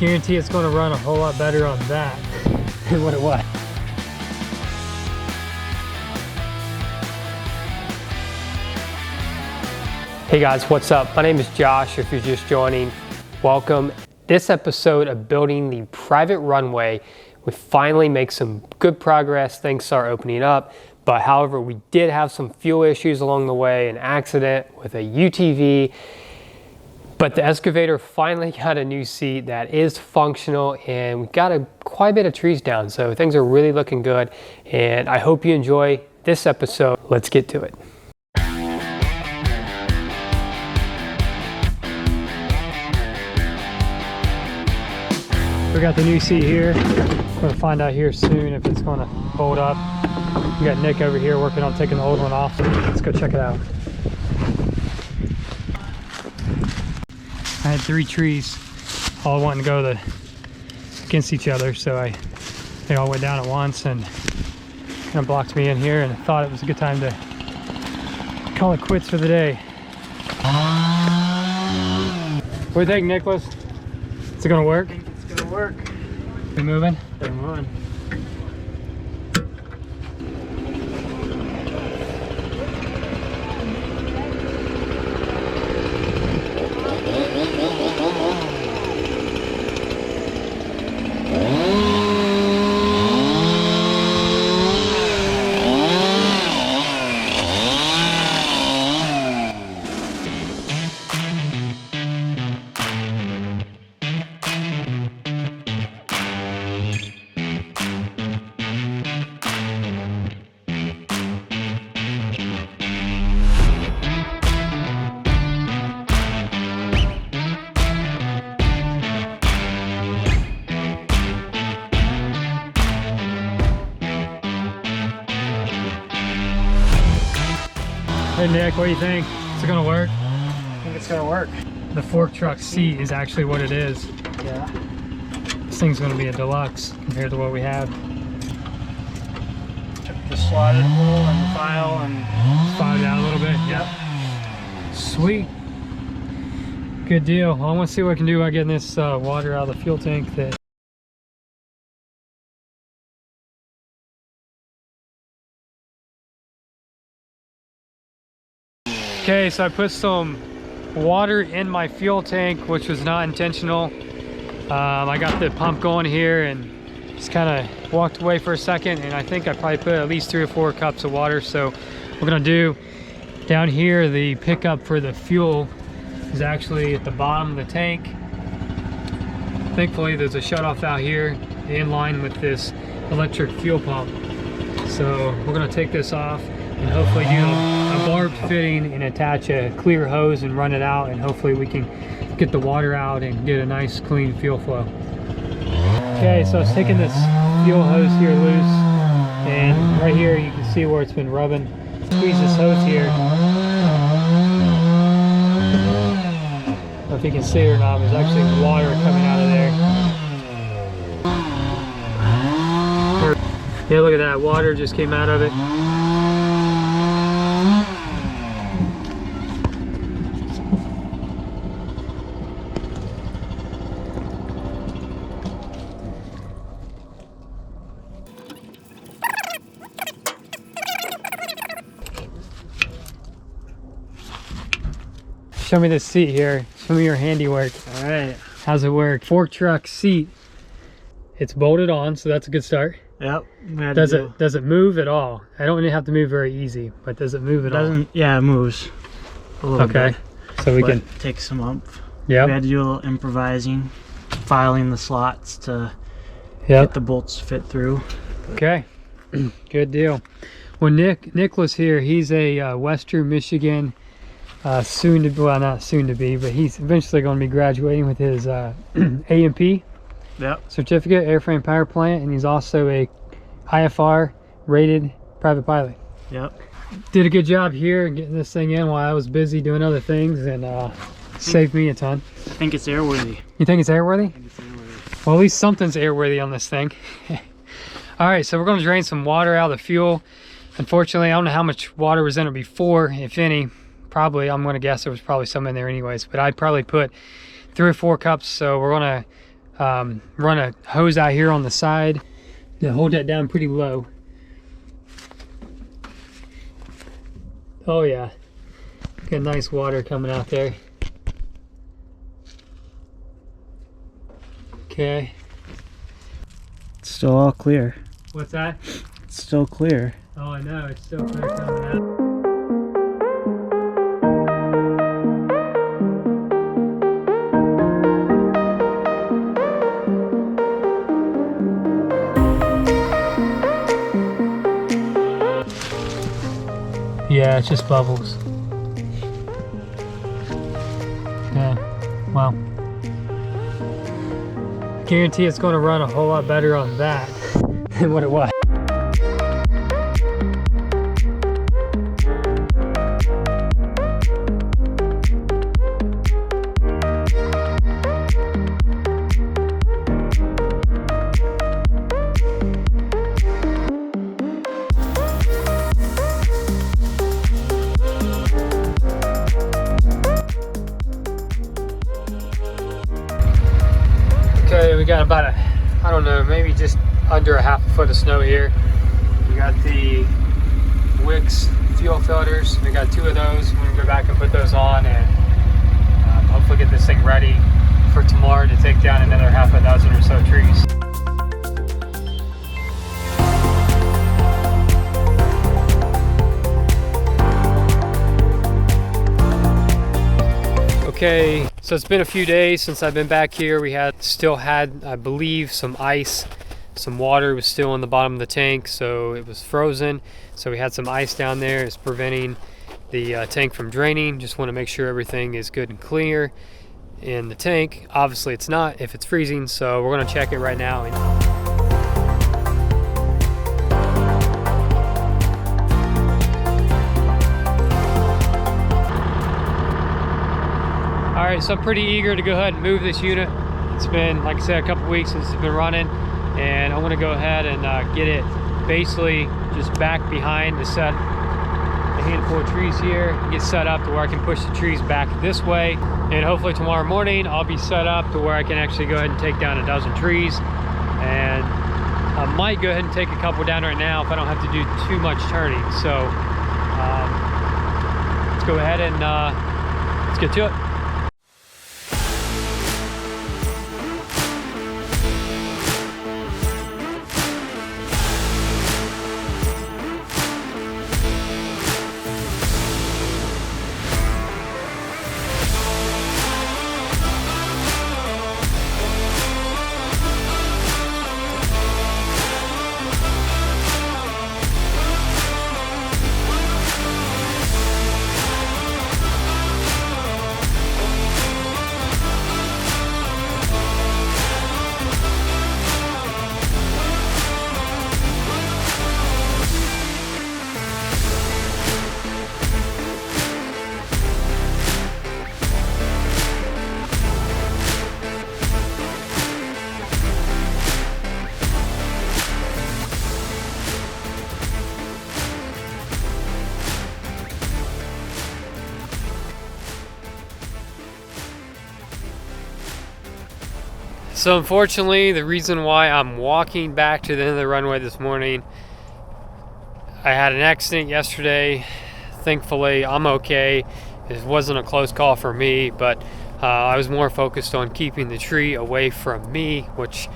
guarantee it's going to run a whole lot better on that than what it was. Hey guys, what's up? My name is Josh. If you're just joining, welcome. This episode of building the private runway, we finally make some good progress. Things start opening up. But however, we did have some fuel issues along the way, an accident with a UTV. But the excavator finally got a new seat that is functional, and we got quite a bit of trees down. So things are really looking good. And I hope you enjoy this episode. Let's get to it. We got the new seat here. We're gonna find out here soon if it's gonna hold up. We got Nick over here working on taking the old one off. Let's go check it out. I had 3 trees all wanting to go against each other, so they all went down at once and kind of blocked me in here, and I thought it was a good time to call it quits for the day. What do you think, Nicholas? Is it gonna work? Work. We moving? They're moving. Hey Nick, what do you think? Is it gonna work? I think it's gonna work. The fork truck seat is actually what it is. Yeah. This thing's gonna be a deluxe compared to what we have. Took the slotted hole and the file and Filed it out a little bit. yep. Sweet. Good deal. Well, I want to see what I can do by getting this water out of the fuel tank. Okay, so I put some water in my fuel tank, which was not intentional. I got the pump going here and just kind of walked away for a second, and I think I probably put at least 3 or 4 cups of water. So what we're gonna do down here, the pickup for the fuel is actually at the bottom of the tank. Thankfully, there's a shutoff out here in line with this electric fuel pump. So we're gonna take this off and hopefully do a barbed fitting and attach a clear hose and run it out, and hopefully we can get the water out and get a nice clean fuel flow. Okay, so I was taking this fuel hose here loose, and right here you can see where it's been rubbing. Squeeze this hose here. I don't know if you can see it or not, there's actually water coming out of there. Yeah, look at that, water just came out of it. Show me this seat here. Show me your handiwork. All right. How's it work? Fork truck seat. It's bolted on, so that's a good start. Yep. Does it move at all? I don't have to move very easy, but does it move at all? Yeah, it moves a little bit. Okay. So we can take some umph. Yeah. We had to do a little improvising, filing the slots to Yep. get the bolts fit through. Okay. Good deal. Well, Nicholas here, he's a Western Michigan soon to be, well, not soon to be, but he's eventually going to be graduating with his A&P Yep. certificate, airframe power plant, and he's also a IFR rated private pilot. Yep. Did a good job here getting this thing in while I was busy doing other things, and saved me a ton. I think it's airworthy. You think it's airworthy? I think it's airworthy. Well, at least something's airworthy on this thing. All right, so we're going to drain some water out of the fuel. Unfortunately, I don't know how much water was in it before, if any. Probably, I'm going to guess there was probably some in there anyways, but I probably put 3 or 4 cups, so we're going run a hose out here on the side to hold that down pretty low. Oh yeah, got nice water coming out there. Okay. It's still all clear. What's that? It's still clear. Oh, I know, it's still clear coming out. Yeah, it's just bubbles. Yeah, well, guarantee it's going to run a whole lot better on that than what it was. Okay, we got about I don't know, maybe just under a half a foot of snow here. We got the Wix fuel filters. We got 2 of those. We're gonna go back and put those on and hopefully get this thing ready for tomorrow to take down another half a dozen or so trees. Okay, so it's been a few days since I've been back here. We still had, I believe, some ice. Some water was still in the bottom of the tank, so it was frozen. So we had some ice down there. It's preventing the tank from draining. Just want to make sure everything is good and clear in the tank. Obviously it's not if it's freezing, so we're going to check it right now. Alright, so I'm pretty eager to go ahead and move this unit. It's been, like I said, a couple weeks since it's been running, and I want to go ahead and get it basically just back behind to set a handful of trees here, get set up to where I can push the trees back this way, and hopefully tomorrow morning I'll be set up to where I can actually go ahead and take down a dozen trees. And I might go ahead and take a couple down right now if I don't have to do too much turning. So let's go ahead and let's get to it. So unfortunately, the reason why I'm walking back to the end of the runway this morning, I had an accident yesterday. Thankfully, I'm okay. It wasn't a close call for me, but I was more focused on keeping the tree away from me, which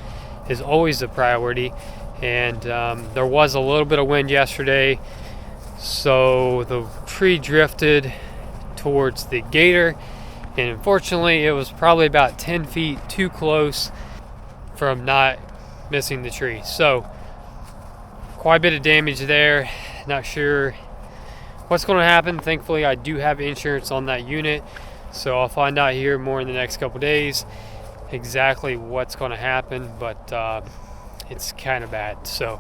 is always a priority. And there was a little bit of wind yesterday, so the tree drifted towards the gator, and unfortunately it was probably about 10 feet too close from not missing the tree. So quite a bit of damage there. Not sure what's going to happen. Thankfully I do have insurance on that unit, so I'll find out here more in the next couple days exactly what's going to happen, but it's kind of bad. So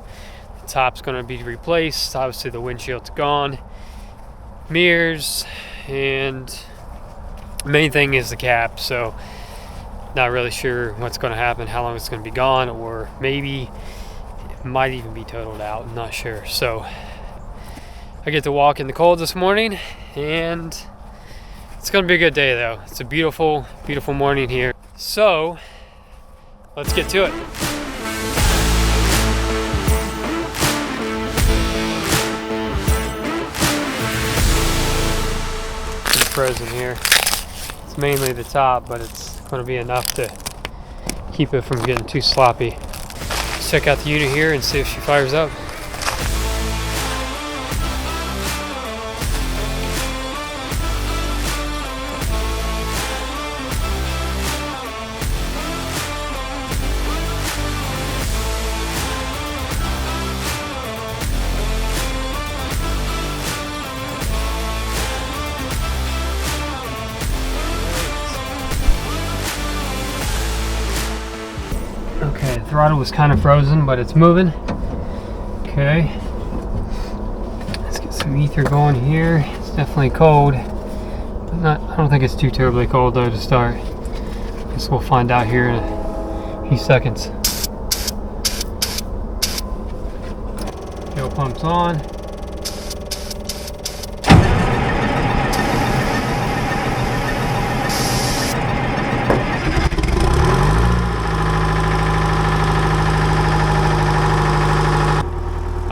the top's going to be replaced. Obviously the windshield's gone, mirrors, and main thing is the cap. So not really sure what's going to happen, how long it's going to be gone, or maybe it might even be totaled out. I'm not sure. So I get to walk in the cold this morning, and it's going to be a good day though. It's a beautiful, beautiful morning here. So let's get to it. It's frozen here. It's mainly the top, but it's going to be enough to keep it from getting too sloppy. Let's check out the unit here and see if she fires up. Okay, the throttle was kind of frozen, but it's moving. Okay, let's get some ether going here. It's definitely cold, but I don't think it's too terribly cold though to start. I guess we'll find out here in a few seconds. Fuel pump's on.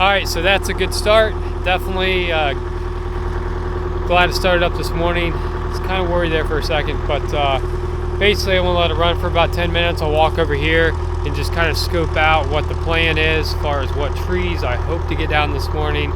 Alright, so that's a good start. Definitely glad it started up this morning. I was kind of worried there for a second, but basically I'm going to let it run for about 10 minutes. I'll walk over here and just kind of scope out what the plan is as far as what trees I hope to get down this morning.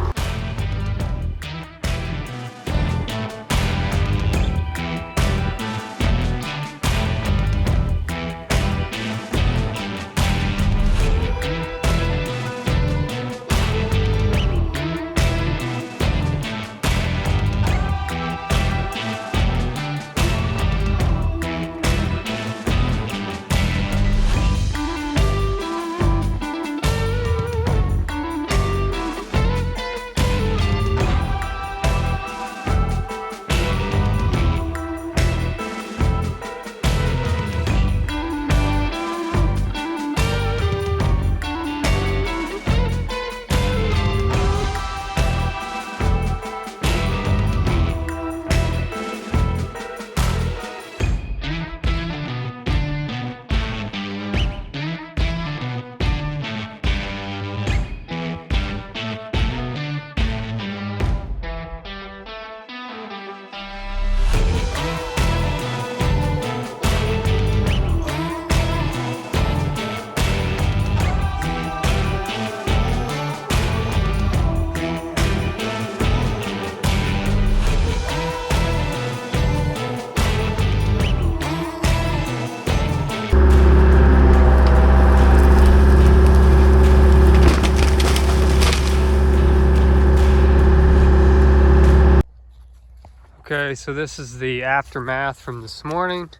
Okay, so this is the aftermath from this morning.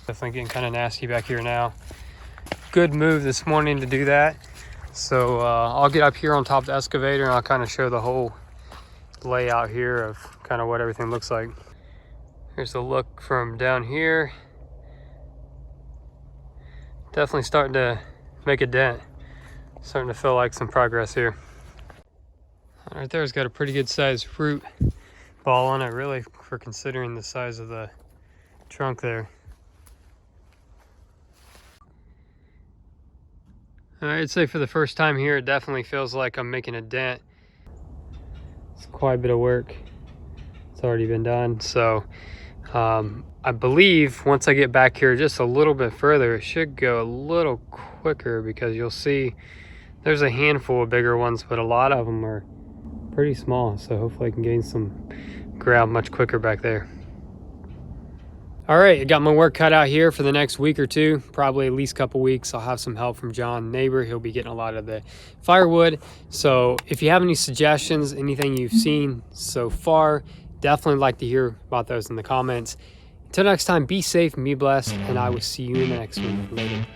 Definitely getting kind of nasty back here now. Good move this morning to do that. So I'll get up here on top of the excavator and I'll kind of show the whole layout here of kind of what everything looks like. Here's the look from down here. Definitely starting to make a dent. Starting to feel like some progress here. Right there's got a pretty good sized fruit ball on it, really, for considering the size of the trunk there. I'd say for the first time here, it definitely feels like I'm making a dent. It's quite a bit of work. It's already been done. So I believe once I get back here just a little bit further, it should go a little quicker, because you'll see there's a handful of bigger ones, but a lot of them are pretty small. So hopefully I can gain some ground much quicker back there. All right, I got my work cut out here for the next week or two, probably at least a couple weeks. I'll have some help from John, neighbor. He'll be getting a lot of the firewood. So if you have any suggestions, anything you've seen so far, definitely like to hear about those in the comments. Until next time, be safe and be blessed, and I will see you in the next one. Later.